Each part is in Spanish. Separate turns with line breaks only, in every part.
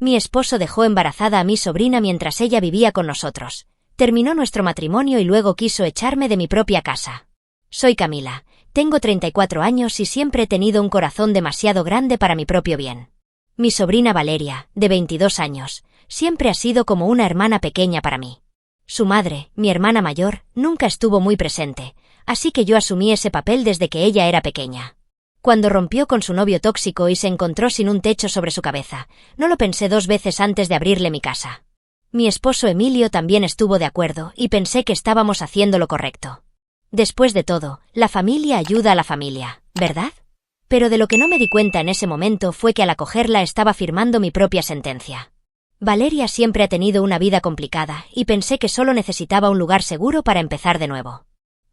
Mi esposo dejó embarazada a mi sobrina mientras ella vivía con nosotros. Terminó nuestro matrimonio y luego quiso echarme de mi propia casa. Soy Camila, tengo 34 años y siempre he tenido un corazón demasiado grande para mi propio bien. Mi sobrina Valeria, de 22 años, siempre ha sido como una hermana pequeña para mí. Su madre, mi hermana mayor, nunca estuvo muy presente, así que yo asumí ese papel desde que ella era pequeña. Cuando rompió con su novio tóxico y se encontró sin un techo sobre su cabeza, no lo pensé 2 veces antes de abrirle mi casa. Mi esposo Emilio también estuvo de acuerdo y pensé que estábamos haciendo lo correcto. Después de todo, la familia ayuda a la familia, ¿verdad? Pero de lo que no me di cuenta en ese momento fue que al acogerla estaba firmando mi propia sentencia. Valeria siempre ha tenido una vida complicada y pensé que solo necesitaba un lugar seguro para empezar de nuevo.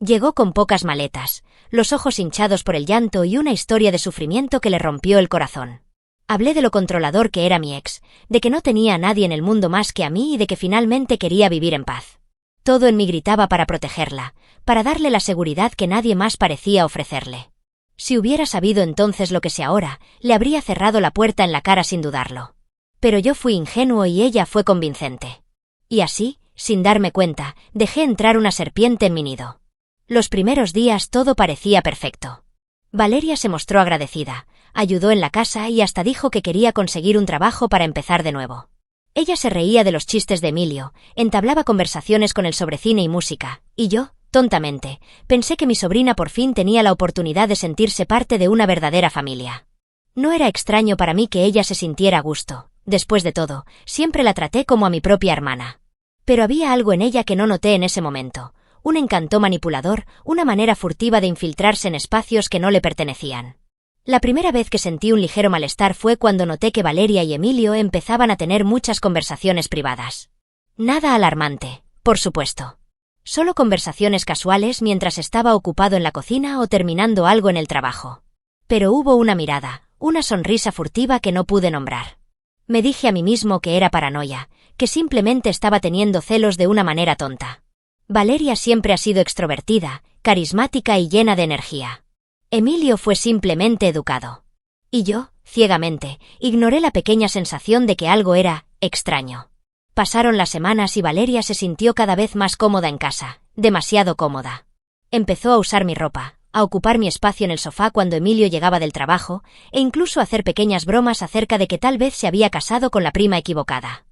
Llegó con pocas maletas, los ojos hinchados por el llanto y una historia de sufrimiento que le rompió el corazón. Hablé de lo controlador que era mi ex, de que no tenía a nadie en el mundo más que a mí y de que finalmente quería vivir en paz. Todo en mí gritaba para protegerla, para darle la seguridad que nadie más parecía ofrecerle. Si hubiera sabido entonces lo que sé ahora, le habría cerrado la puerta en la cara sin dudarlo. Pero yo fui ingenuo y ella fue convincente. Y así, sin darme cuenta, dejé entrar una serpiente en mi nido. Los primeros días todo parecía perfecto. Valeria se mostró agradecida, ayudó en la casa y hasta dijo que quería conseguir un trabajo para empezar de nuevo. Ella se reía de los chistes de Emilio, entablaba conversaciones con él sobre cine y música, y yo, tontamente, pensé que mi sobrina por fin tenía la oportunidad de sentirse parte de una verdadera familia. No era extraño para mí que ella se sintiera a gusto, después de todo, siempre la traté como a mi propia hermana. Pero había algo en ella que no noté en ese momento. Un encanto manipulador, una manera furtiva de infiltrarse en espacios que no le pertenecían. La primera vez que sentí un ligero malestar fue cuando noté que Valeria y Emilio empezaban a tener muchas conversaciones privadas. Nada alarmante, por supuesto. Solo conversaciones casuales mientras estaba ocupado en la cocina o terminando algo en el trabajo. Pero hubo una mirada, una sonrisa furtiva que no pude nombrar. Me dije a mí mismo que era paranoia, que simplemente estaba teniendo celos de una manera tonta. Valeria siempre ha sido extrovertida, carismática y llena de energía. Emilio fue simplemente educado. Y yo, ciegamente, ignoré la pequeña sensación de que algo era extraño. Pasaron las semanas y Valeria se sintió cada vez más cómoda en casa, demasiado cómoda. Empezó a usar mi ropa, a ocupar mi espacio en el sofá cuando Emilio llegaba del trabajo, e incluso a hacer pequeñas bromas acerca de que tal vez se había casado con la prima equivocada.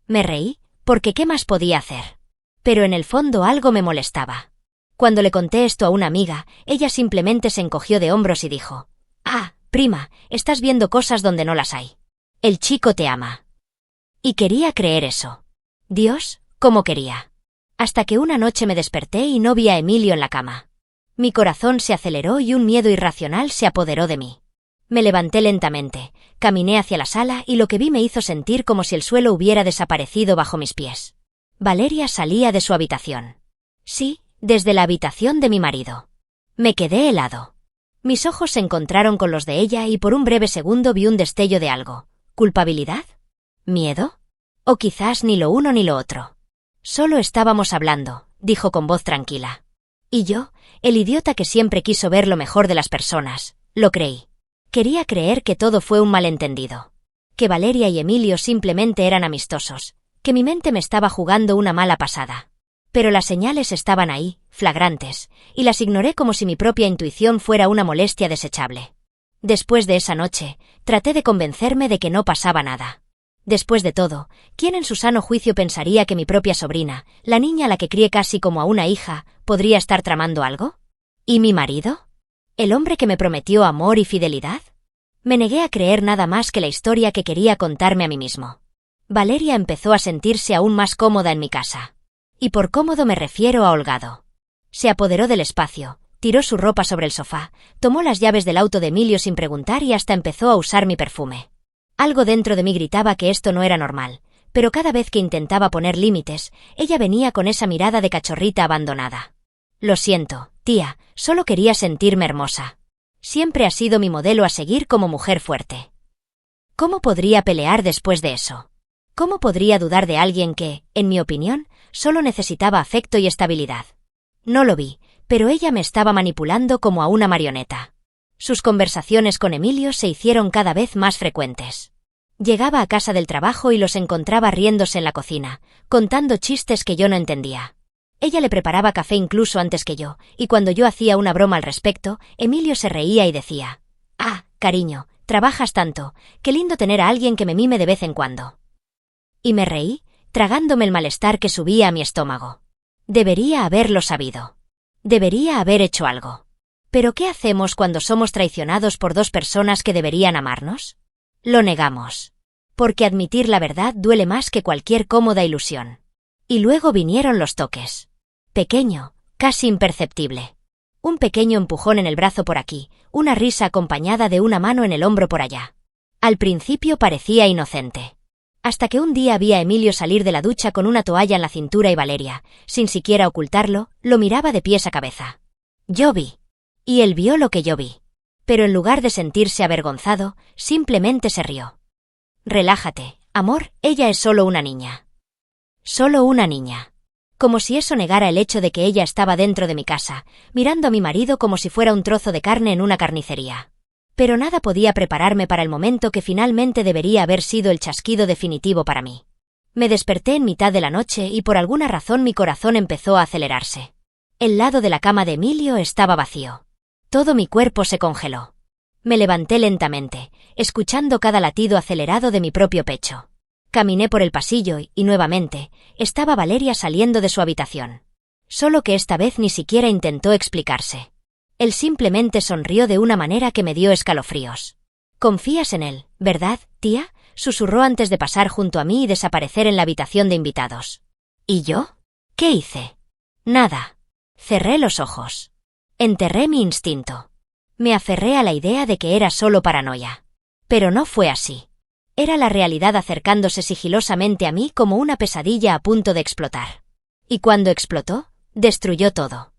Me reí, porque ¿qué más podía hacer? Pero en el fondo algo me molestaba. Cuando le conté esto a una amiga, ella simplemente se encogió de hombros y dijo: «Ah, prima, estás viendo cosas donde no las hay. El chico te ama». Y quería creer eso. Dios, ¿cómo quería? Hasta que una noche me desperté y no vi a Emilio en la cama. Mi corazón se aceleró y un miedo irracional se apoderó de mí. Me levanté lentamente, caminé hacia la sala y lo que vi me hizo sentir como si el suelo hubiera desaparecido bajo mis pies. Valeria salía de su habitación. Sí, desde la habitación de mi marido. Me quedé helado. Mis ojos se encontraron con los de ella y por un breve segundo vi un destello de algo. ¿Culpabilidad? ¿Miedo? O quizás ni lo uno ni lo otro. Solo estábamos hablando, dijo con voz tranquila. Y yo, el idiota que siempre quiso ver lo mejor de las personas, lo creí. Quería creer que todo fue un malentendido. Que Valeria y Emilio simplemente eran amistosos. Que mi mente me estaba jugando una mala pasada. Pero las señales estaban ahí, flagrantes, y las ignoré como si mi propia intuición fuera una molestia desechable. Después de esa noche, traté de convencerme de que no pasaba nada. Después de todo, ¿quién en su sano juicio pensaría que mi propia sobrina, la niña a la que crié casi como a una hija, podría estar tramando algo? ¿Y mi marido? ¿El hombre que me prometió amor y fidelidad? Me negué a creer nada más que la historia que quería contarme a mí mismo. Valeria empezó a sentirse aún más cómoda en mi casa. Y por cómodo me refiero a holgado. Se apoderó del espacio, tiró su ropa sobre el sofá, tomó las llaves del auto de Emilio sin preguntar y hasta empezó a usar mi perfume. Algo dentro de mí gritaba que esto no era normal, pero cada vez que intentaba poner límites, ella venía con esa mirada de cachorrita abandonada. Lo siento, tía, solo quería sentirme hermosa. Siempre ha sido mi modelo a seguir como mujer fuerte. ¿Cómo podría pelear después de eso? ¿Cómo podría dudar de alguien que, en mi opinión, solo necesitaba afecto y estabilidad? No lo vi, pero ella me estaba manipulando como a una marioneta. Sus conversaciones con Emilio se hicieron cada vez más frecuentes. Llegaba a casa del trabajo y los encontraba riéndose en la cocina, contando chistes que yo no entendía. Ella le preparaba café incluso antes que yo, y cuando yo hacía una broma al respecto, Emilio se reía y decía: «Ah, cariño, trabajas tanto, qué lindo tener a alguien que me mime de vez en cuando». Y me reí, tragándome el malestar que subía a mi estómago. Debería haberlo sabido. Debería haber hecho algo. ¿Pero qué hacemos cuando somos traicionados por dos personas que deberían amarnos? Lo negamos. Porque admitir la verdad duele más que cualquier cómoda ilusión. Y luego vinieron los toques. Pequeño, casi imperceptible. Un pequeño empujón en el brazo por aquí, una risa acompañada de una mano en el hombro por allá. Al principio parecía inocente. Hasta que un día vi a Emilio salir de la ducha con una toalla en la cintura y Valeria, sin siquiera ocultarlo, lo miraba de pies a cabeza. Yo vi. Y él vio lo que yo vi. Pero en lugar de sentirse avergonzado, simplemente se rió. «Relájate, amor, ella es solo una niña». Solo una niña. Como si eso negara el hecho de que ella estaba dentro de mi casa, mirando a mi marido como si fuera un trozo de carne en una carnicería. Pero nada podía prepararme para el momento que finalmente debería haber sido el chasquido definitivo para mí. Me desperté en mitad de la noche y por alguna razón mi corazón empezó a acelerarse. El lado de la cama de Emilio estaba vacío. Todo mi cuerpo se congeló. Me levanté lentamente, escuchando cada latido acelerado de mi propio pecho. Caminé por el pasillo y, nuevamente, estaba Valeria saliendo de su habitación. Solo que esta vez ni siquiera intentó explicarse. Él simplemente sonrió de una manera que me dio escalofríos. «Confías en él, ¿verdad, tía?», susurró antes de pasar junto a mí y desaparecer en la habitación de invitados. ¿Y yo? ¿Qué hice? Nada. Cerré los ojos. Enterré mi instinto. Me aferré a la idea de que era solo paranoia. Pero no fue así. Era la realidad acercándose sigilosamente a mí como una pesadilla a punto de explotar. Y cuando explotó, destruyó todo.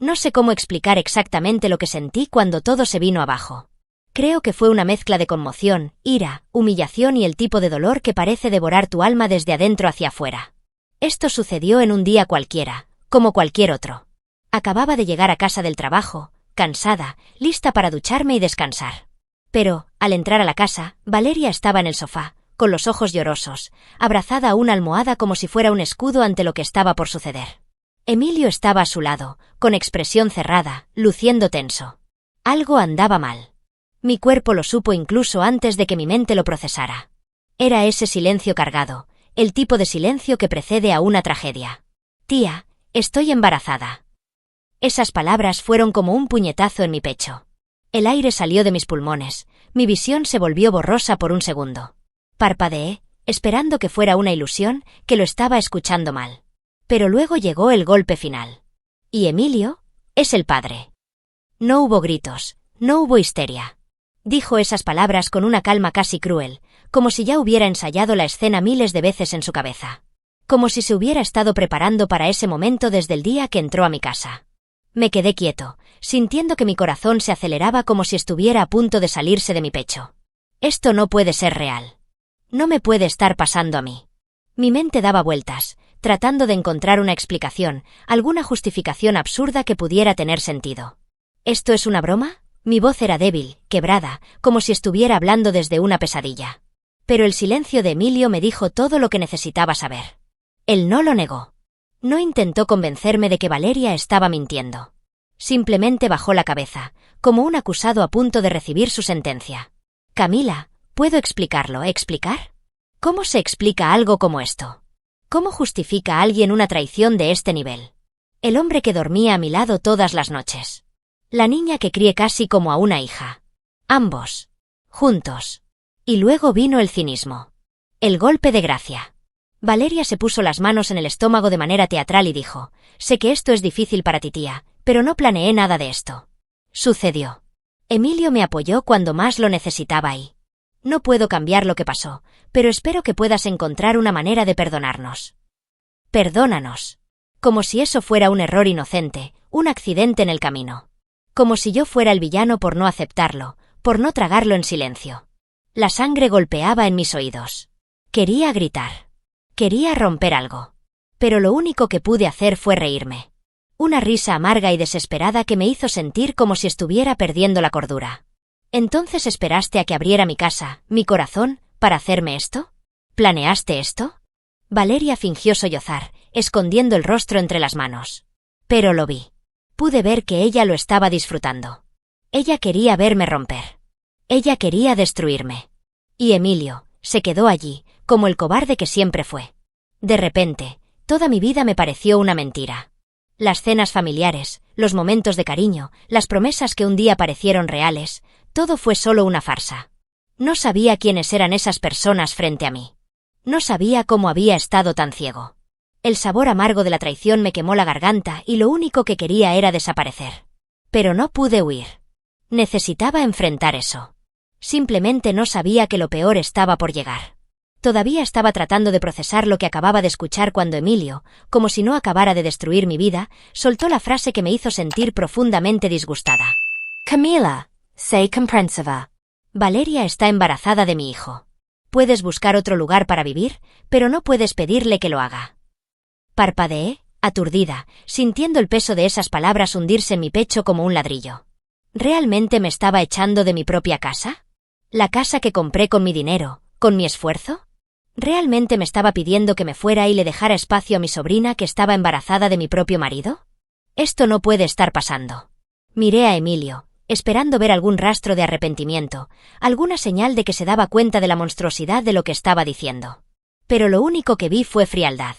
No sé cómo explicar exactamente lo que sentí cuando todo se vino abajo. Creo que fue una mezcla de conmoción, ira, humillación y el tipo de dolor que parece devorar tu alma desde adentro hacia afuera. Esto sucedió en un día cualquiera, como cualquier otro. Acababa de llegar a casa del trabajo, cansada, lista para ducharme y descansar. Pero, al entrar a la casa, Valeria estaba en el sofá, con los ojos llorosos, abrazada a una almohada como si fuera un escudo ante lo que estaba por suceder. Emilio estaba a su lado, con expresión cerrada, luciendo tenso. Algo andaba mal. Mi cuerpo lo supo incluso antes de que mi mente lo procesara. Era ese silencio cargado, el tipo de silencio que precede a una tragedia. «Tía, estoy embarazada». Esas palabras fueron como un puñetazo en mi pecho. El aire salió de mis pulmones, mi visión se volvió borrosa por un segundo. Parpadeé, esperando que fuera una ilusión, que lo estaba escuchando mal. Pero luego llegó el golpe final. Y Emilio es el padre. No hubo gritos, no hubo histeria. Dijo esas palabras con una calma casi cruel, como si ya hubiera ensayado la escena miles de veces en su cabeza. Como si se hubiera estado preparando para ese momento desde el día que entró a mi casa. Me quedé quieto, sintiendo que mi corazón se aceleraba como si estuviera a punto de salirse de mi pecho. Esto no puede ser real. No me puede estar pasando a mí. Mi mente daba vueltas, tratando de encontrar una explicación, alguna justificación absurda que pudiera tener sentido. ¿Esto es una broma? Mi voz era débil, quebrada, como si estuviera hablando desde una pesadilla. Pero el silencio de Emilio me dijo todo lo que necesitaba saber. Él no lo negó. No intentó convencerme de que Valeria estaba mintiendo. Simplemente bajó la cabeza, como un acusado a punto de recibir su sentencia. «Camila, ¿puedo explicarlo? ¿Explicar? ¿Cómo se explica algo como esto? ¿Cómo justifica a alguien una traición de este nivel? El hombre que dormía a mi lado todas las noches. La niña que crié casi como a una hija. Ambos. Juntos. Y luego vino el cinismo. El golpe de gracia». Valeria se puso las manos en el estómago de manera teatral y dijo: «Sé que esto es difícil para ti, tía, pero no planeé nada de esto. Sucedió. Emilio me apoyó cuando más lo necesitaba y... No puedo cambiar lo que pasó, pero espero que puedas encontrar una manera de perdonarnos. Perdónanos». Como si eso fuera un error inocente, un accidente en el camino. Como si yo fuera el villano por no aceptarlo, por no tragarlo en silencio. La sangre golpeaba en mis oídos. Quería gritar. Quería romper algo. Pero lo único que pude hacer fue reírme. Una risa amarga y desesperada que me hizo sentir como si estuviera perdiendo la cordura. «Entonces esperaste a que abriera mi casa, mi corazón, ¿Para hacerme esto? ¿Planeaste esto? Valeria fingió sollozar, escondiendo el rostro entre las manos. Pero lo vi. Pude ver que ella lo estaba disfrutando. Ella quería verme romper. Ella quería destruirme. Y Emilio se quedó allí, como el cobarde que siempre fue. De repente, toda mi vida me pareció una mentira. Las cenas familiares, los momentos de cariño, las promesas que un día parecieron reales, todo fue solo una farsa. No sabía quiénes eran esas personas frente a mí. No sabía cómo había estado tan ciego. El sabor amargo de la traición me quemó la garganta y lo único que quería era desaparecer. Pero no pude huir. Necesitaba enfrentar eso. Simplemente no sabía que lo peor estaba por llegar. Todavía estaba tratando de procesar lo que acababa de escuchar cuando Emilio, como si no acabara de destruir mi vida, soltó la frase que me hizo sentir profundamente disgustada. Camila, sei comprensiva. Valeria está embarazada de mi hijo. Puedes buscar otro lugar para vivir, pero no puedes pedirle que lo haga. Parpadeé, aturdida, sintiendo el peso de esas palabras hundirse en mi pecho como un ladrillo. ¿Realmente me estaba echando de mi propia casa? ¿La casa que compré con mi dinero, con mi esfuerzo? ¿Realmente me estaba pidiendo que me fuera y le dejara espacio a mi sobrina que estaba embarazada de mi propio marido? Esto no puede estar pasando. Miré a Emilio, esperando ver algún rastro de arrepentimiento, alguna señal de que se daba cuenta de la monstruosidad de lo que estaba diciendo. Pero lo único que vi fue frialdad.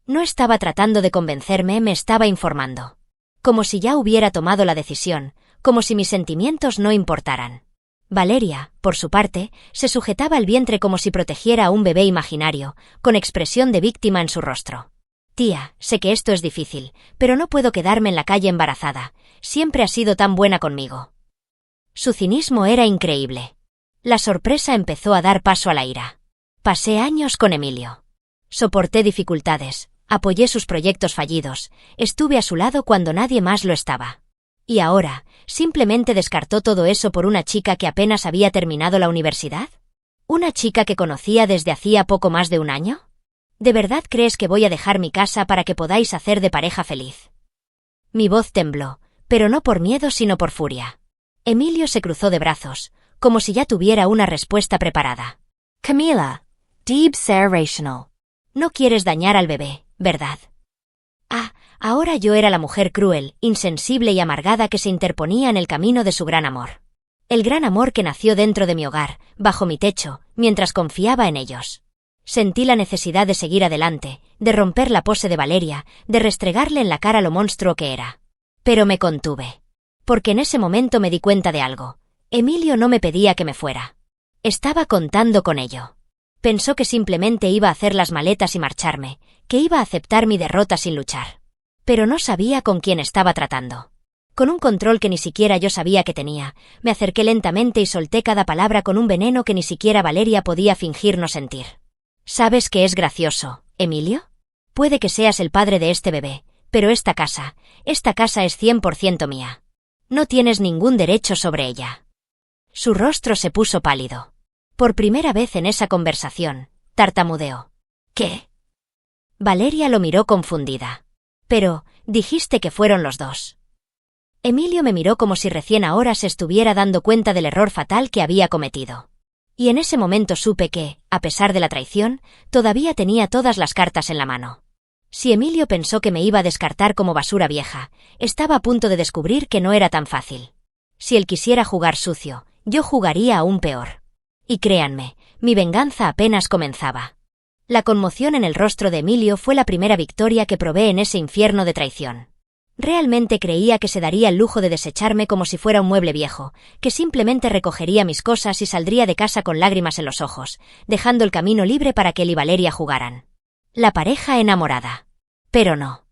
No estaba tratando de convencerme, me estaba informando. Como si ya hubiera tomado la decisión, como si mis sentimientos no importaran. Valeria, por su parte, se sujetaba el vientre como si protegiera a un bebé imaginario, con expresión de víctima en su rostro. Tía, sé que esto es difícil, pero no puedo quedarme en la calle embarazada. Siempre has sido tan buena conmigo. Su cinismo era increíble. La sorpresa empezó a dar paso a la ira. Pasé años con Emilio. Soporté dificultades, apoyé sus proyectos fallidos, estuve a su lado cuando nadie más lo estaba. ¿Y ahora, simplemente descartó todo eso por una chica que apenas había terminado la universidad? ¿Una chica que conocía desde hacía poco más de un año? ¿De verdad crees que voy a dejar mi casa para que podáis hacer de pareja feliz? Mi voz tembló, pero no por miedo sino por furia. Emilio se cruzó de brazos, como si ya tuviera una respuesta preparada. Camila, deeb ser rational. No quieres dañar al bebé, ¿verdad? Ah, ahora yo era la mujer cruel, insensible y amargada que se interponía en el camino de su gran amor. El gran amor que nació dentro de mi hogar, bajo mi techo, mientras confiaba en ellos. Sentí la necesidad de seguir adelante, de romper la pose de Valeria, de restregarle en la cara lo monstruo que era. Pero me contuve. Porque en ese momento me di cuenta de algo. Emilio no me pedía que me fuera. Estaba contando con ello. Pensó que simplemente iba a hacer las maletas y marcharme, que iba a aceptar mi derrota sin luchar. Pero no sabía con quién estaba tratando. Con un control que ni siquiera yo sabía que tenía, me acerqué lentamente y solté cada palabra con un veneno que ni siquiera Valeria podía fingir no sentir. ¿Sabes qué es gracioso, Emilio? Puede que seas el padre de este bebé, pero esta casa es 100% mía. No tienes ningún derecho sobre ella. Su rostro se puso pálido. Por primera vez en esa conversación, tartamudeó. ¿Qué? Valeria lo miró confundida. Pero, dijiste que fueron los dos. Emilio me miró como si recién ahora se estuviera dando cuenta del error fatal que había cometido. Y en ese momento supe que, a pesar de la traición, todavía tenía todas las cartas en la mano. Si Emilio pensó que me iba a descartar como basura vieja, estaba a punto de descubrir que no era tan fácil. Si él quisiera jugar sucio, yo jugaría aún peor. Y créanme, mi venganza apenas comenzaba. La conmoción en el rostro de Emilio fue la primera victoria que probé en ese infierno de traición. Realmente creía que se daría el lujo de desecharme como si fuera un mueble viejo, que simplemente recogería mis cosas y saldría de casa con lágrimas en los ojos, dejando el camino libre para que él y Valeria jugaran. La pareja enamorada. Pero no.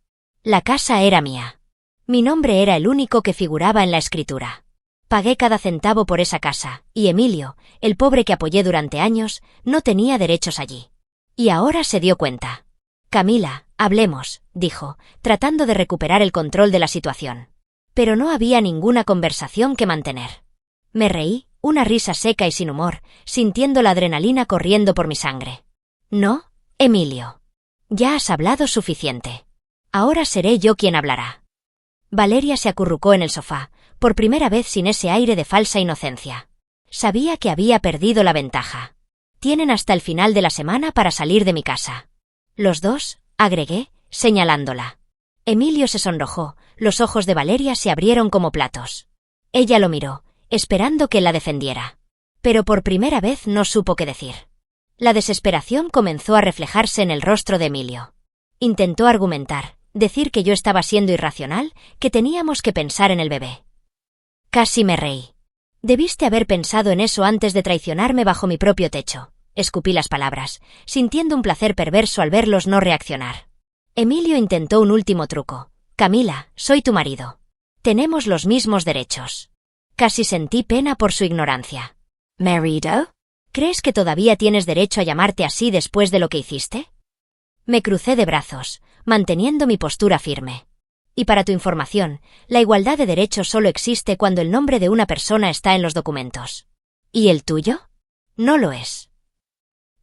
La casa era mía. Mi nombre era el único que figuraba en la escritura. Pagué cada centavo por esa casa, y Emilio, el pobre que apoyé durante años, no tenía derechos allí. Y ahora se dio cuenta. Camila, hablemos, dijo, tratando de recuperar el control de la situación. Pero no había ninguna conversación que mantener. Me reí, una risa seca y sin humor, sintiendo la adrenalina corriendo por mi sangre. No, Emilio. Ya has hablado suficiente. Ahora seré yo quien hablará. Valeria se acurrucó en el sofá, por primera vez sin ese aire de falsa inocencia. Sabía que había perdido la ventaja. Tienen hasta el final de la semana para salir de mi casa. Los dos, agregué, señalándola. Emilio se sonrojó, los ojos de Valeria se abrieron como platos. Ella lo miró, esperando que la defendiera. Pero por primera vez no supo qué decir. La desesperación comenzó a reflejarse en el rostro de Emilio. Intentó argumentar, decir que yo estaba siendo irracional, que teníamos que pensar en el bebé. Casi me reí. Debiste haber pensado en eso antes de traicionarme bajo mi propio techo. Escupí las palabras, sintiendo un placer perverso al verlos no reaccionar. Emilio intentó un último truco. Camila, soy tu marido. Tenemos los mismos derechos. Casi sentí pena por su ignorancia. ¿Marido? ¿Crees que todavía tienes derecho a llamarte así después de lo que hiciste? Me crucé de brazos, manteniendo mi postura firme. Y para tu información, la igualdad de derechos solo existe cuando el nombre de una persona está en los documentos. ¿Y el tuyo? No lo es.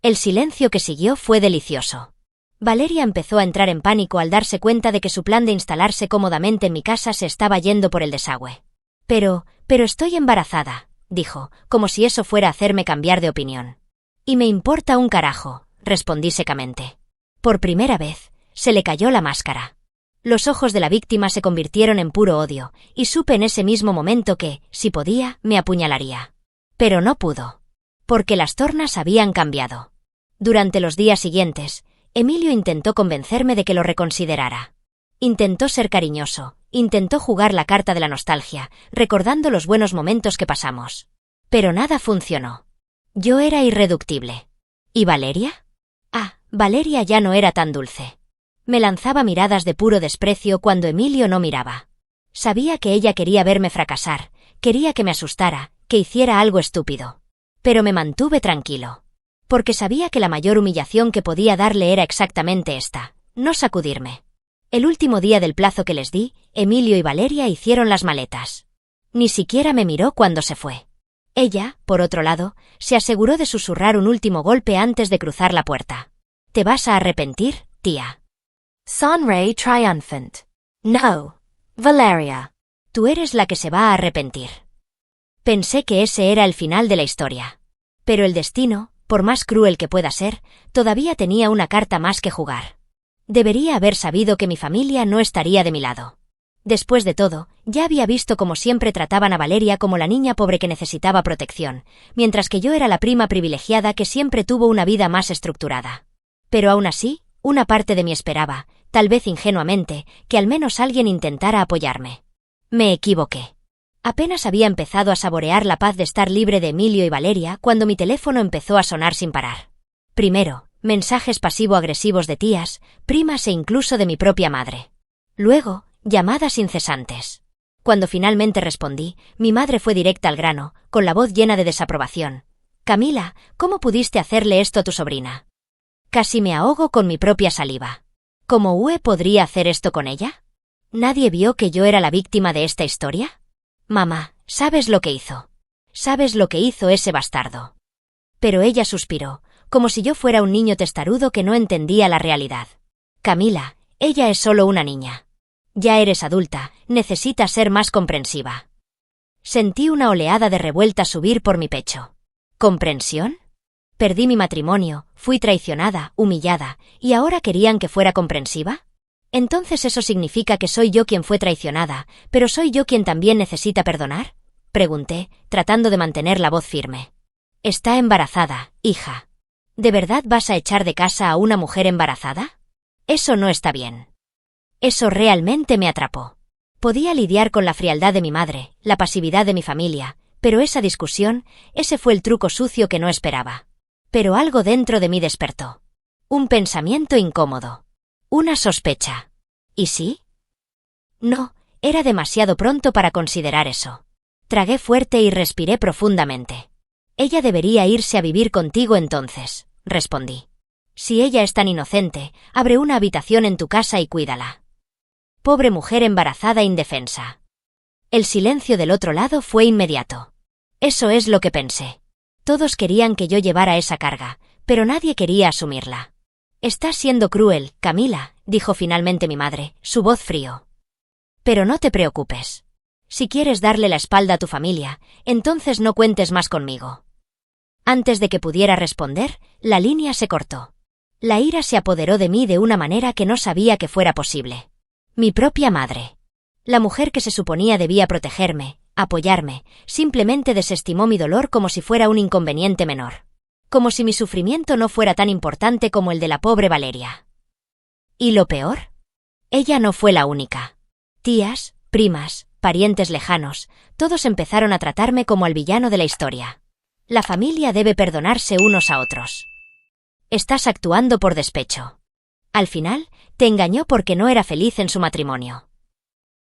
El silencio que siguió fue delicioso. Valeria empezó a entrar en pánico al darse cuenta de que su plan de instalarse cómodamente en mi casa se estaba yendo por el desagüe. Pero estoy embarazada, dijo, como si eso fuera a hacerme cambiar de opinión. Y me importa un carajo, respondí secamente. Por primera vez, se le cayó la máscara. Los ojos de la víctima se convirtieron en puro odio, y supe en ese mismo momento que, si podía, me apuñalaría. Pero no pudo. Porque las tornas habían cambiado. Durante los días siguientes, Emilio intentó convencerme de que lo reconsiderara. Intentó ser cariñoso, intentó jugar la carta de la nostalgia, recordando los buenos momentos que pasamos. Pero nada funcionó. Yo era irreductible. ¿Y Valeria? Valeria ya no era tan dulce. Me lanzaba miradas de puro desprecio cuando Emilio no miraba. Sabía que ella quería verme fracasar, quería que me asustara, que hiciera algo estúpido. Pero me mantuve tranquilo. Porque sabía que la mayor humillación que podía darle era exactamente esta, no sacudirme. El último día del plazo que les di, Emilio y Valeria hicieron las maletas. Ni siquiera me miró cuando se fue. Ella, por otro lado, se aseguró de susurrar un último golpe antes de cruzar la puerta. ¿Te vas a arrepentir, tía? Sonreí triumphant. No, Valeria. Tú eres la que se va a arrepentir. Pensé que ese era el final de la historia. Pero el destino, por más cruel que pueda ser, todavía tenía una carta más que jugar. Debería haber sabido que mi familia no estaría de mi lado. Después de todo, ya había visto cómo siempre trataban a Valeria como la niña pobre que necesitaba protección, mientras que yo era la prima privilegiada que siempre tuvo una vida más estructurada. Pero aún así, una parte de mí esperaba, tal vez ingenuamente, que al menos alguien intentara apoyarme. Me equivoqué. Apenas había empezado a saborear la paz de estar libre de Emilio y Valeria cuando mi teléfono empezó a sonar sin parar. Primero, mensajes pasivo-agresivos de tías, primas e incluso de mi propia madre. Luego, llamadas incesantes. Cuando finalmente respondí, mi madre fue directa al grano, con la voz llena de desaprobación. «Camila, ¿cómo pudiste hacerle esto a tu sobrina?» Casi me ahogo con mi propia saliva. ¿Cómo Ue podría hacer esto con ella? ¿Nadie vio que yo era la víctima de esta historia? Mamá, ¿sabes lo que hizo? ¿Sabes lo que hizo ese bastardo? Pero ella suspiró, como si yo fuera un niño testarudo que no entendía la realidad. Camila, ella es solo una niña. Ya eres adulta, necesitas ser más comprensiva. Sentí una oleada de revuelta subir por mi pecho. ¿Comprensión? Perdí mi matrimonio, fui traicionada, humillada, ¿y ahora querían que fuera comprensiva? ¿Entonces eso significa que soy yo quien fue traicionada, pero soy yo quien también necesita perdonar? Pregunté, tratando de mantener la voz firme. Está embarazada, hija. ¿De verdad vas a echar de casa a una mujer embarazada? Eso no está bien. Eso realmente me atrapó. Podía lidiar con la frialdad de mi madre, la pasividad de mi familia, pero esa discusión, ese fue el truco sucio que no esperaba. Pero algo dentro de mí despertó. Un pensamiento incómodo. Una sospecha. ¿Y sí? No, era demasiado pronto para considerar eso. Tragué fuerte y respiré profundamente. Ella debería irse a vivir contigo entonces, respondí. Si ella es tan inocente, abre una habitación en tu casa y cuídala. Pobre mujer embarazada e indefensa. El silencio del otro lado fue inmediato. Eso es lo que pensé. Todos querían que yo llevara esa carga, pero nadie quería asumirla. Estás siendo cruel, Camila, dijo finalmente mi madre, su voz frío. Pero no te preocupes. Si quieres darle la espalda a tu familia, entonces no cuentes más conmigo. Antes de que pudiera responder, la línea se cortó. La ira se apoderó de mí de una manera que no sabía que fuera posible. Mi propia madre. La mujer que se suponía debía protegerme, apoyarme, simplemente desestimó mi dolor como si fuera un inconveniente menor. Como si mi sufrimiento no fuera tan importante como el de la pobre Valeria. ¿Y lo peor? Ella no fue la única. Tías, primas, parientes lejanos, todos empezaron a tratarme como al villano de la historia. La familia debe perdonarse unos a otros. Estás actuando por despecho. Al final, te engañó porque no era feliz en su matrimonio.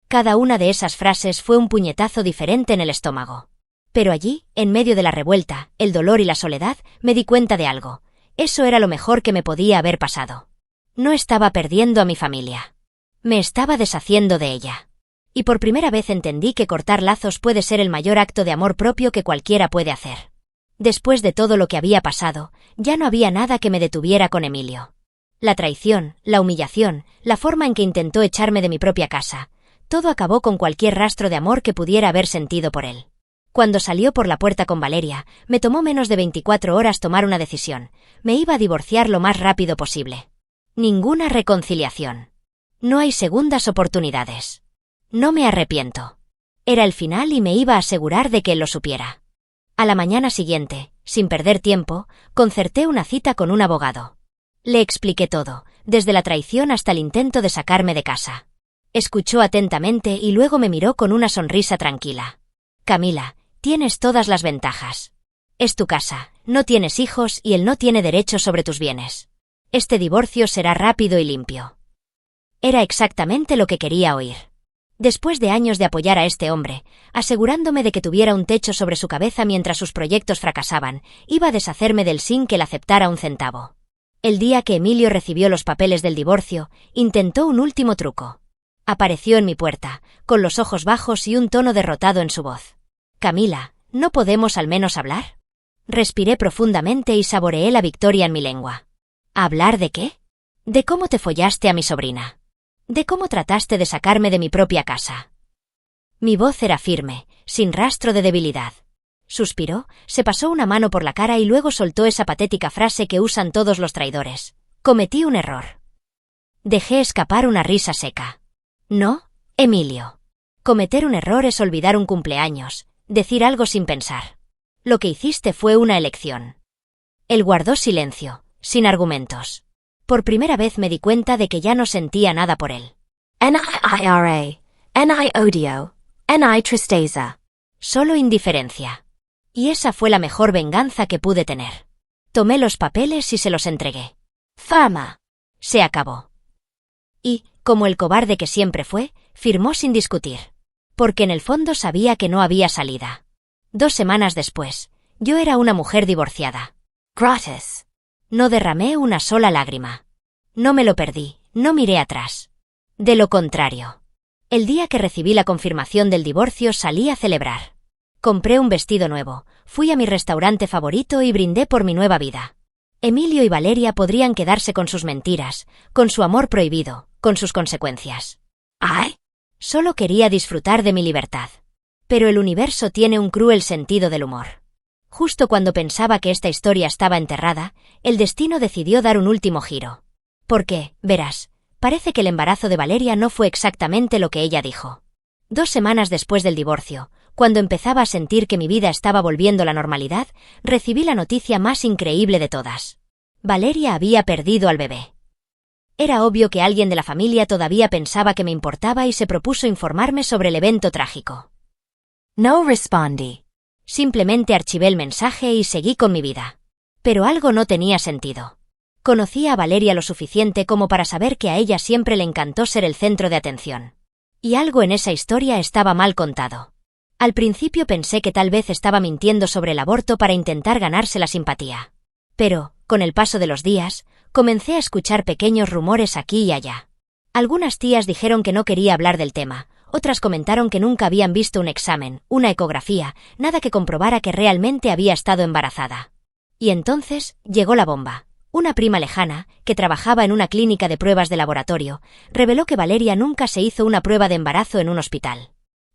Cada una de esas frases fue un puñetazo diferente en el estómago. Pero allí, en medio de la revuelta, el dolor y la soledad, me di cuenta de algo. Eso era lo mejor que me podía haber pasado. No estaba perdiendo a mi familia. Me estaba deshaciendo de ella. Y por primera vez entendí que cortar lazos puede ser el mayor acto de amor propio que cualquiera puede hacer. Después de todo lo que había pasado, ya no había nada que me detuviera con Emilio. La traición, la humillación, la forma en que intentó echarme de mi propia casa, todo acabó con cualquier rastro de amor que pudiera haber sentido por él. Cuando salió por la puerta con Valeria, me tomó menos de 24 horas tomar una decisión. Me iba a divorciar lo más rápido posible. Ninguna reconciliación. No hay segundas oportunidades. No me arrepiento. Era el final y me iba a asegurar de que él lo supiera. A la mañana siguiente, sin perder tiempo, concerté una cita con un abogado. Le expliqué todo, desde la traición hasta el intento de sacarme de casa. Escuchó atentamente y luego me miró con una sonrisa tranquila. Camila, tienes todas las ventajas. Es tu casa, no tienes hijos y él no tiene derecho sobre tus bienes. Este divorcio será rápido y limpio. Era exactamente lo que quería oír. Después de años de apoyar a este hombre, asegurándome de que tuviera un techo sobre su cabeza mientras sus proyectos fracasaban, iba a deshacerme del sin que él aceptara un centavo. El día que Emilio recibió los papeles del divorcio, intentó un último truco. Apareció en mi puerta, con los ojos bajos y un tono derrotado en su voz. Camila, ¿no podemos al menos hablar? Respiré profundamente y saboreé la victoria en mi lengua. ¿Hablar de qué? De cómo te follaste a mi sobrina. De cómo trataste de sacarme de mi propia casa. Mi voz era firme, sin rastro de debilidad. Suspiró, se pasó una mano por la cara y luego soltó esa patética frase que usan todos los traidores. Cometí un error. Dejé escapar una risa seca. No, Emilio. Cometer un error es olvidar un cumpleaños, decir algo sin pensar. Lo que hiciste fue una elección. Él guardó silencio, sin argumentos. Por primera vez me di cuenta de que ya no sentía nada por él. N-I-R-A, N-I-odio, N-I-tristeza. Solo indiferencia. Y esa fue la mejor venganza que pude tener. Tomé los papeles y se los entregué. Fama. Se acabó. Y, como el cobarde que siempre fue, firmó sin discutir. Porque en el fondo sabía que no había salida. 2 semanas después, yo era una mujer divorciada. Gratis. No derramé una sola lágrima. No me lo perdí, no miré atrás. De lo contrario. El día que recibí la confirmación del divorcio salí a celebrar. Compré un vestido nuevo, fui a mi restaurante favorito y brindé por mi nueva vida. Emilio y Valeria podrían quedarse con sus mentiras, con su amor prohibido, con sus consecuencias. ¡Ay! Solo quería disfrutar de mi libertad. Pero el universo tiene un cruel sentido del humor. Justo cuando pensaba que esta historia estaba enterrada, el destino decidió dar un último giro. Porque, verás, parece que el embarazo de Valeria no fue exactamente lo que ella dijo. 2 semanas después del divorcio, cuando empezaba a sentir que mi vida estaba volviendo a la normalidad, recibí la noticia más increíble de todas. Valeria había perdido al bebé. Era obvio que alguien de la familia todavía pensaba que me importaba y se propuso informarme sobre el evento trágico. No respondí. Simplemente archivé el mensaje y seguí con mi vida. Pero algo no tenía sentido. Conocía a Valeria lo suficiente como para saber que a ella siempre le encantó ser el centro de atención. Y algo en esa historia estaba mal contado. Al principio pensé que tal vez estaba mintiendo sobre el aborto para intentar ganarse la simpatía. Pero, con el paso de los días, comencé a escuchar pequeños rumores aquí y allá. Algunas tías dijeron que no quería hablar del tema. Otras comentaron que nunca habían visto un examen, una ecografía, nada que comprobara que realmente había estado embarazada. Y entonces llegó la bomba. Una prima lejana, que trabajaba en una clínica de pruebas de laboratorio, reveló que Valeria nunca se hizo una prueba de embarazo en un hospital.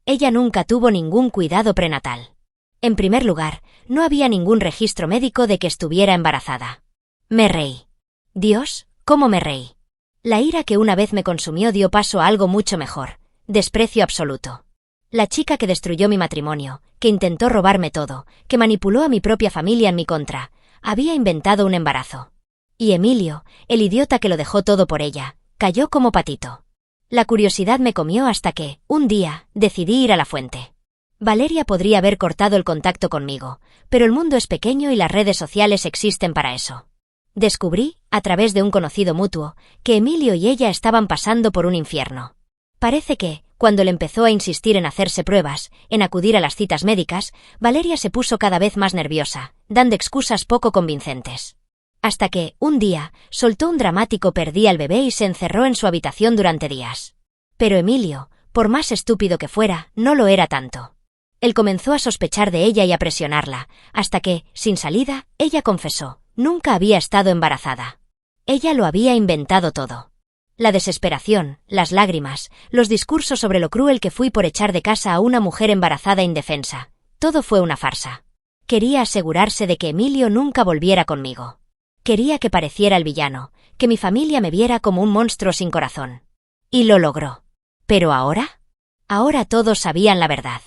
Ella nunca tuvo ningún cuidado prenatal. En primer lugar, no había ningún registro médico de que estuviera embarazada. Me reí. Dios, ¿cómo me reí? La ira que una vez me consumió dio paso a algo mucho mejor: desprecio absoluto. La chica que destruyó mi matrimonio, que intentó robarme todo, que manipuló a mi propia familia en mi contra, había inventado un embarazo. Y Emilio, el idiota que lo dejó todo por ella, cayó como patito. La curiosidad me comió hasta que, un día, decidí ir a la fuente. Valeria podría haber cortado el contacto conmigo, pero el mundo es pequeño y las redes sociales existen para eso. Descubrí, a través de un conocido mutuo, que Emilio y ella estaban pasando por un infierno. Parece que, cuando le empezó a insistir en hacerse pruebas, en acudir a las citas médicas, Valeria se puso cada vez más nerviosa, dando excusas poco convincentes. Hasta que, un día, soltó un dramático "perdí al bebé" y se encerró en su habitación durante días. Pero Emilio, por más estúpido que fuera, no lo era tanto. Él comenzó a sospechar de ella y a presionarla, hasta que, sin salida, ella confesó: nunca había estado embarazada. Ella lo había inventado todo. La desesperación, las lágrimas, los discursos sobre lo cruel que fui por echar de casa a una mujer embarazada e indefensa, todo fue una farsa. Quería asegurarse de que Emilio nunca volviera conmigo. Quería que pareciera el villano, que mi familia me viera como un monstruo sin corazón. Y lo logró. ¿Pero ahora? Ahora todos sabían la verdad.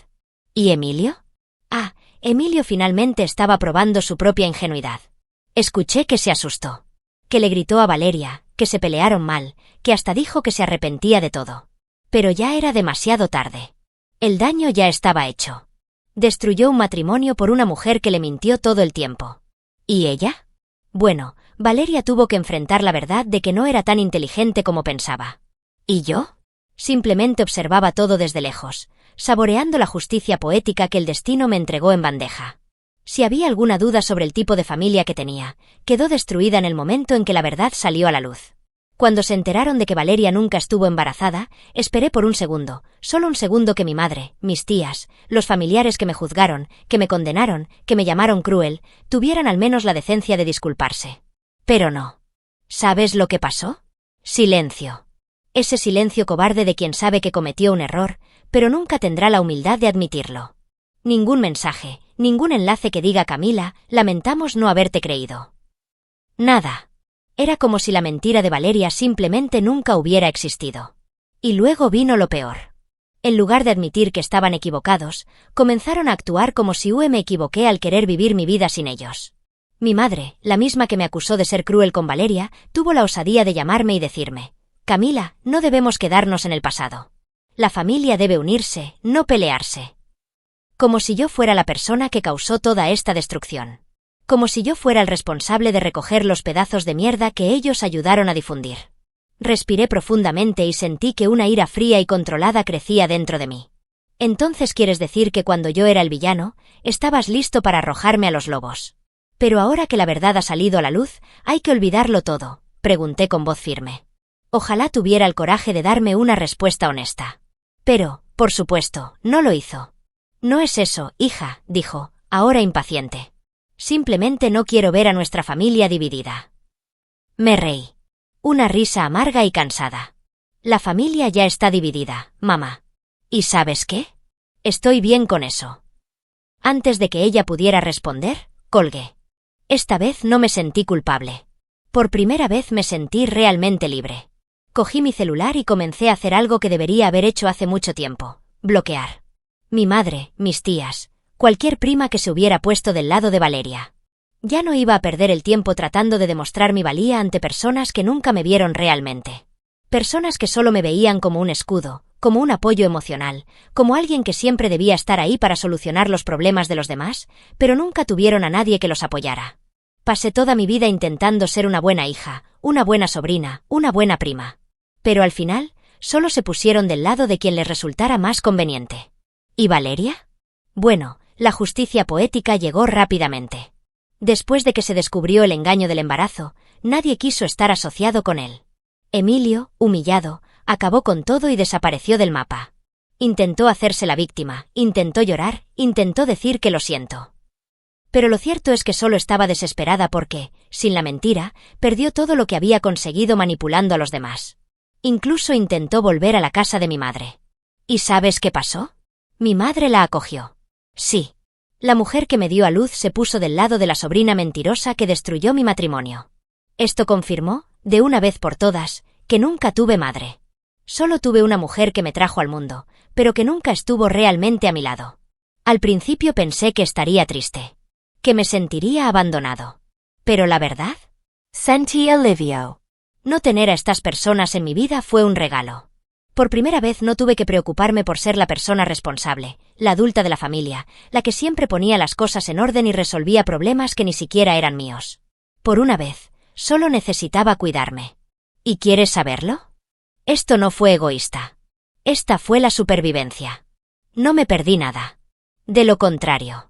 ¿Y Emilio? Emilio finalmente estaba probando su propia ingenuidad. Escuché que se asustó. Que le gritó a Valeria, que se pelearon mal, que hasta dijo que se arrepentía de todo. Pero ya era demasiado tarde. El daño ya estaba hecho. Destruyó un matrimonio por una mujer que le mintió todo el tiempo. ¿Y ella? Bueno, Valeria tuvo que enfrentar la verdad de que no era tan inteligente como pensaba. ¿Y yo? Simplemente observaba todo desde lejos, saboreando la justicia poética que el destino me entregó en bandeja. Si había alguna duda sobre el tipo de familia que tenía, quedó destruida en el momento en que la verdad salió a la luz. Cuando se enteraron de que Valeria nunca estuvo embarazada, esperé por un segundo, solo un segundo, que mi madre, mis tías, los familiares que me juzgaron, que me condenaron, que me llamaron cruel, tuvieran al menos la decencia de disculparse. Pero no. ¿Sabes lo que pasó? Silencio. Ese silencio cobarde de quien sabe que cometió un error, pero nunca tendrá la humildad de admitirlo. Ningún mensaje, ningún enlace que diga: Camila, lamentamos no haberte creído. Nada. Era como si la mentira de Valeria simplemente nunca hubiera existido. Y luego vino lo peor. En lugar de admitir que estaban equivocados, comenzaron a actuar como si me equivoqué al querer vivir mi vida sin ellos. Mi madre, la misma que me acusó de ser cruel con Valeria, tuvo la osadía de llamarme y decirme: Camila, no debemos quedarnos en el pasado. La familia debe unirse, no pelearse. Como si yo fuera la persona que causó toda esta destrucción. Como si yo fuera el responsable de recoger los pedazos de mierda que ellos ayudaron a difundir. Respiré profundamente y sentí que una ira fría y controlada crecía dentro de mí. Entonces quieres decir que cuando yo era el villano, estabas listo para arrojarme a los lobos. Pero ahora que la verdad ha salido a la luz, ¿hay que olvidarlo todo?, pregunté con voz firme. Ojalá tuviera el coraje de darme una respuesta honesta. Pero, por supuesto, no lo hizo. No es eso, hija, dijo, ahora impaciente. Simplemente no quiero ver a nuestra familia dividida. Me reí. Una risa amarga y cansada. La familia ya está dividida, mamá. ¿Y sabes qué? Estoy bien con eso. Antes de que ella pudiera responder, colgué. Esta vez no me sentí culpable. Por primera vez me sentí realmente libre. Cogí mi celular y comencé a hacer algo que debería haber hecho hace mucho tiempo: bloquear. Mi madre, mis tías, cualquier prima que se hubiera puesto del lado de Valeria. Ya no iba a perder el tiempo tratando de demostrar mi valía ante personas que nunca me vieron realmente. Personas que solo me veían como un escudo, como un apoyo emocional, como alguien que siempre debía estar ahí para solucionar los problemas de los demás, pero nunca tuvieron a nadie que los apoyara. Pasé toda mi vida intentando ser una buena hija, una buena sobrina, una buena prima. Pero al final, solo se pusieron del lado de quien les resultara más conveniente. ¿Y Valeria? Bueno, la justicia poética llegó rápidamente. Después de que se descubrió el engaño del embarazo, nadie quiso estar asociado con él. Emilio, humillado, acabó con todo y desapareció del mapa. Intentó hacerse la víctima, intentó llorar, intentó decir que lo siento. Pero lo cierto es que solo estaba desesperada porque, sin la mentira, perdió todo lo que había conseguido manipulando a los demás. Incluso intentó volver a la casa de mi madre. ¿Y sabes qué pasó? Mi madre la acogió. Sí. La mujer que me dio a luz se puso del lado de la sobrina mentirosa que destruyó mi matrimonio. Esto confirmó, de una vez por todas, que nunca tuve madre. Solo tuve una mujer que me trajo al mundo, pero que nunca estuvo realmente a mi lado. Al principio pensé que estaría triste, que me sentiría abandonado. Pero la verdad, sentí alivio. No tener a estas personas en mi vida fue un regalo. Por primera vez no tuve que preocuparme por ser la persona responsable, la adulta de la familia, la que siempre ponía las cosas en orden y resolvía problemas que ni siquiera eran míos. Por una vez, solo necesitaba cuidarme. ¿Y quieres saberlo? Esto no fue egoísta. Esta fue la supervivencia. No me perdí nada. De lo contrario.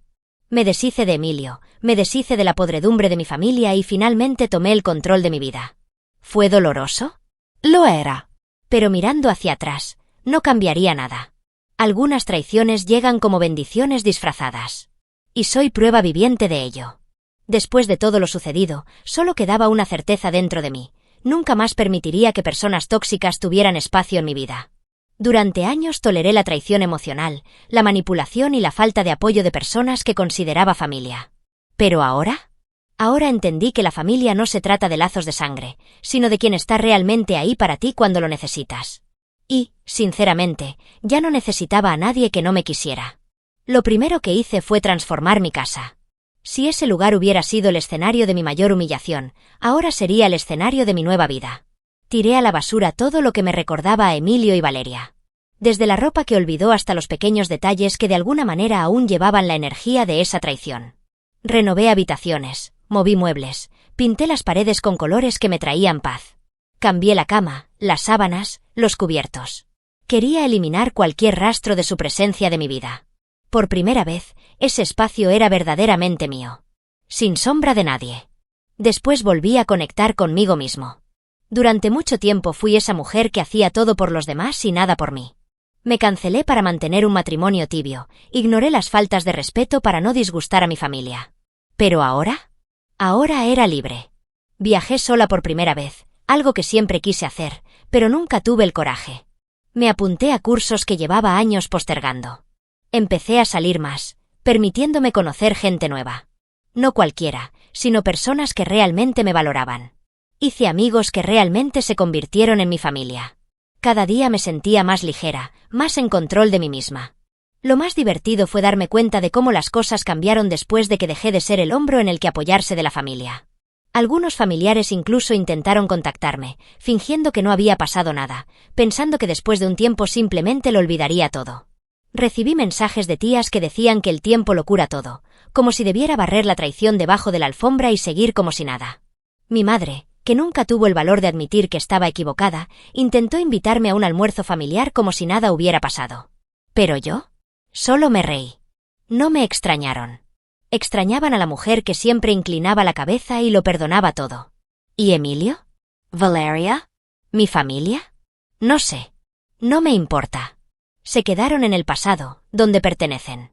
Me deshice de Emilio, me deshice de la podredumbre de mi familia y finalmente tomé el control de mi vida. ¿Fue doloroso? Lo era. Pero mirando hacia atrás, no cambiaría nada. Algunas traiciones llegan como bendiciones disfrazadas. Y soy prueba viviente de ello. Después de todo lo sucedido, solo quedaba una certeza dentro de mí. Nunca más permitiría que personas tóxicas tuvieran espacio en mi vida. Durante años toleré la traición emocional, la manipulación y la falta de apoyo de personas que consideraba familia. ¿Pero ahora? Ahora entendí que la familia no se trata de lazos de sangre, sino de quien está realmente ahí para ti cuando lo necesitas. Y, sinceramente, ya no necesitaba a nadie que no me quisiera. Lo primero que hice fue transformar mi casa. Si ese lugar hubiera sido el escenario de mi mayor humillación, ahora sería el escenario de mi nueva vida. Tiré a la basura todo lo que me recordaba a Emilio y Valeria. Desde la ropa que olvidó hasta los pequeños detalles que de alguna manera aún llevaban la energía de esa traición. Renové habitaciones, moví muebles, pinté las paredes con colores que me traían paz. Cambié la cama, las sábanas, los cubiertos. Quería eliminar cualquier rastro de su presencia de mi vida. Por primera vez, ese espacio era verdaderamente mío. Sin sombra de nadie. Después volví a conectar conmigo mismo. Durante mucho tiempo fui esa mujer que hacía todo por los demás y nada por mí. Me cancelé para mantener un matrimonio tibio, ignoré las faltas de respeto para no disgustar a mi familia. ¿Pero ahora? Ahora era libre. Viajé sola por primera vez, algo que siempre quise hacer, pero nunca tuve el coraje. Me apunté a cursos que llevaba años postergando. Empecé a salir más, permitiéndome conocer gente nueva. No cualquiera, sino personas que realmente me valoraban. Hice amigos que realmente se convirtieron en mi familia. Cada día me sentía más ligera, más en control de mí misma. Lo más divertido fue darme cuenta de cómo las cosas cambiaron después de que dejé de ser el hombro en el que apoyarse de la familia. Algunos familiares incluso intentaron contactarme, fingiendo que no había pasado nada, pensando que después de un tiempo simplemente lo olvidaría todo. Recibí mensajes de tías que decían que el tiempo lo cura todo, como si debiera barrer la traición debajo de la alfombra y seguir como si nada. Mi madre, que nunca tuvo el valor de admitir que estaba equivocada, intentó invitarme a un almuerzo familiar como si nada hubiera pasado. Pero yo, solo me reí. No me extrañaron. Extrañaban a la mujer que siempre inclinaba la cabeza y lo perdonaba todo. ¿Y Emilio? ¿Valeria? ¿Mi familia? No sé. No me importa. Se quedaron en el pasado, donde pertenecen.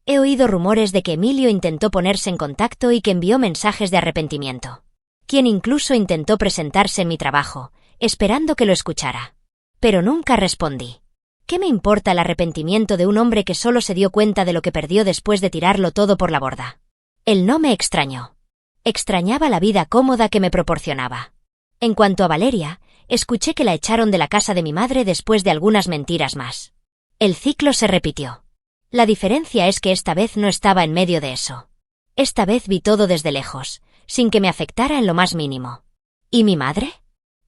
He oído rumores de que Emilio intentó ponerse en contacto y que envió mensajes de arrepentimiento. Quien incluso intentó presentarse en mi trabajo, esperando que lo escuchara. Pero nunca respondí. ¿Qué me importa el arrepentimiento de un hombre que solo se dio cuenta de lo que perdió después de tirarlo todo por la borda? Él no me extrañó. Extrañaba la vida cómoda que me proporcionaba. En cuanto a Valeria, escuché que la echaron de la casa de mi madre después de algunas mentiras más. El ciclo se repitió. La diferencia es que esta vez no estaba en medio de eso. Esta vez vi todo desde lejos, sin que me afectara en lo más mínimo. ¿Y mi madre?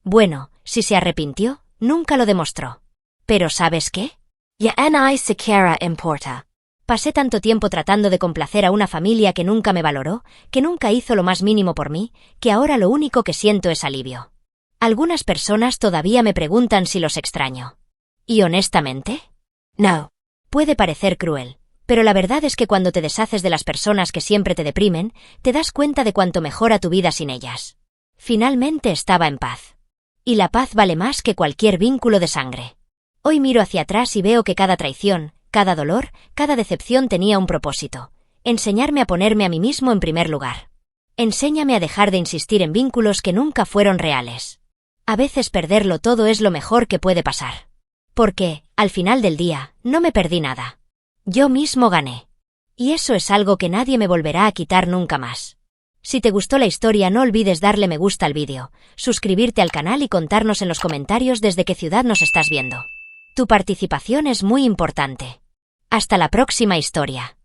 Bueno, si se arrepintió, nunca lo demostró. Pero ¿sabes qué? Ya ni siquiera importa. Pasé tanto tiempo tratando de complacer a una familia que nunca me valoró, que nunca hizo lo más mínimo por mí, que ahora lo único que siento es alivio. Algunas personas todavía me preguntan si los extraño. ¿Y honestamente? No. Puede parecer cruel, pero la verdad es que cuando te deshaces de las personas que siempre te deprimen, te das cuenta de cuánto mejora tu vida sin ellas. Finalmente estaba en paz. Y la paz vale más que cualquier vínculo de sangre. Hoy miro hacia atrás y veo que cada traición, cada dolor, cada decepción tenía un propósito: enseñarme a ponerme a mí mismo en primer lugar. Enséñame a dejar de insistir en vínculos que nunca fueron reales. A veces perderlo todo es lo mejor que puede pasar. Porque, al final del día, no me perdí nada. Yo mismo gané. Y eso es algo que nadie me volverá a quitar nunca más. Si te gustó la historia, no olvides darle me gusta al vídeo, suscribirte al canal y contarnos en los comentarios desde qué ciudad nos estás viendo. Tu participación es muy importante. Hasta la próxima historia.